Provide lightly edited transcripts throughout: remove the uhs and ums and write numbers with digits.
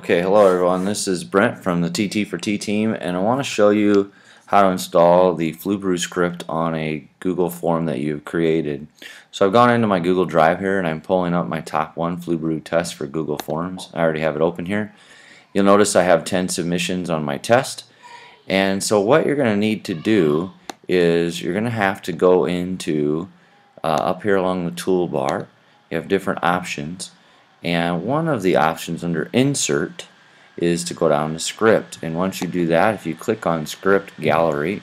Okay, hello everyone. This is Brent from the TT for T team, and I want to show you how to install the FLUBAROO script on a Google form that you've created. So I've gone into my Google Drive here and I'm pulling up my top 1 FLUBAROO test for Google Forms. I already have it open here. You'll notice I have 10 submissions on my test, and so what you're going to need to do is you're going to have to go into up here along the toolbar. You have different options. And one of the options under Insert is to go down to Script. And once you do that, if you click on Script Gallery,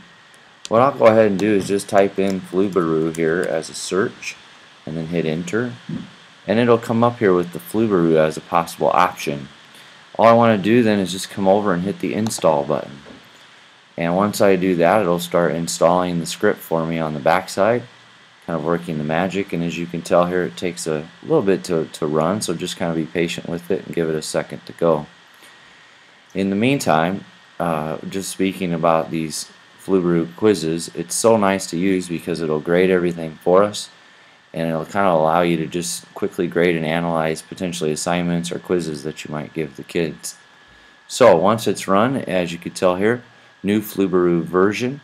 what I'll go ahead and do is just type in FLUBAROO here as a search and then hit Enter. And it'll come up here with the FLUBAROO as a possible option. All I want to do then is just come over and hit the Install button. And once I do that, it'll start installing the script for me on the backside, kind of working the magic. And as you can tell here, it takes a little bit to run, so just kind of be patient with it and give it a second to go. In the meantime, just speaking about these FLUBAROO quizzes, it's so nice to use because it'll grade everything for us, and it'll kind of allow you to just quickly grade and analyze potentially assignments or quizzes that you might give the kids. So once it's run, as you can tell here, new FLUBAROO version.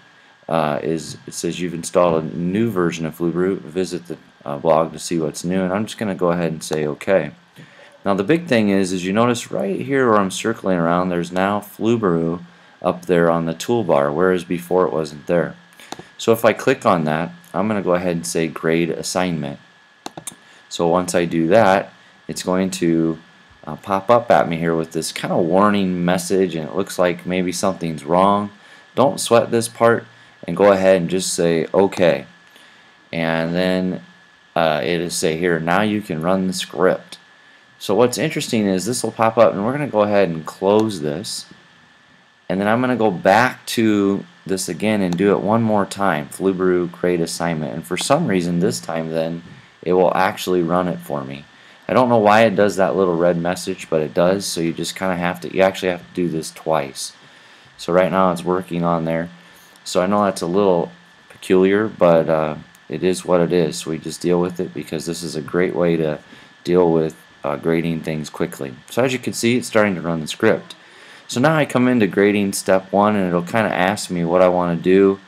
It says you've installed a new version of FLUBAROO. Visit the blog to see what's new, and I'm just going to go ahead and say OK. Now the big thing is you notice right here where I'm circling around, there's now FLUBAROO up there on the toolbar, whereas before it wasn't there. So if I click on that, I'm going to go ahead and say Grade Assignment. So once I do that, it's going to pop up at me here with this kind of warning message, and it looks like maybe something's wrong. Don't sweat this part, and go ahead and just say OK. And then it'll say here, now you can run the script. So what's interesting is this will pop up, and we're going to go ahead and close this, and then I'm going to go back to this again and do it one more time, FLUBAROO Grade Assignment, and for some reason this time then it will actually run it for me. I don't know why it does that little red message, but it does, so you just kind of have to, you actually have to do this twice. So right now it's working on there. So I know that's a little peculiar, but it is what it is. So we just deal with it because this is a great way to deal with grading things quickly. So as you can see, it's starting to run the script. So now I come into grading step 1, and it'll kind of ask me what I want to do.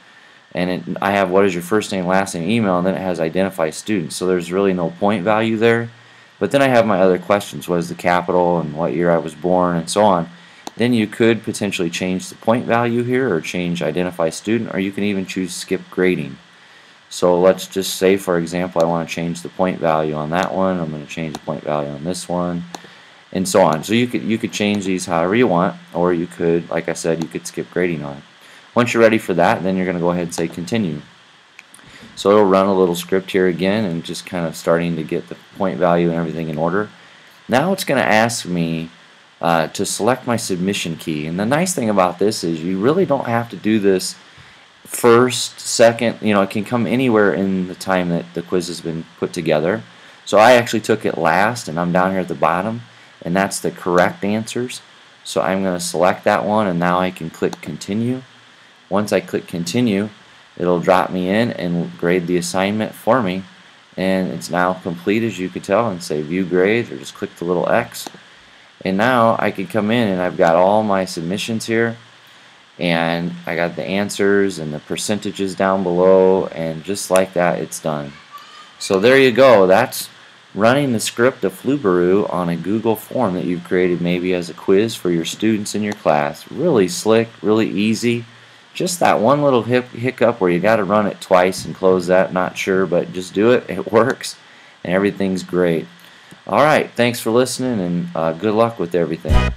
And I have what is your first name, last name, email, and then it has identify student. So there's really no point value there. But then I have my other questions. What is the capital and what year I was born and so on. Then you could potentially change the point value here or change identify student, or you can even choose skip grading. So let's just say, for example, I want to change the point value on that one. I'm going to change the point value on this one, and so on. So you could change these however you want, or you could, like I said, you could skip grading on it. Once you're ready for that, then you're going to go ahead and say continue. So it'll run a little script here again and just kind of starting to get the point value and everything in order. Now it's going to ask me to select my submission key, and the nice thing about this is you really don't have to do this first, second, it can come anywhere in the time that the quiz has been put together. So I actually took it last, and I'm down here at the bottom, and that's the correct answers. So I'm going to select that one, and now I can click continue. Once I click continue, it'll drop me in and grade the assignment for me, and it's now complete, as you can tell, and say view grades, or just click the little X. And now I can come in and I've got all my submissions here, and I got the answers and the percentages down below, and just like that it's done. So there you go. That's running the script of FLUBAROO on a Google form that you've created maybe as a quiz for your students in your class. Really slick, really easy. Just that one little hiccup where you got to run it twice and close that, not sure, but just do it. It works, and everything's great. Alright, thanks for listening, and good luck with everything.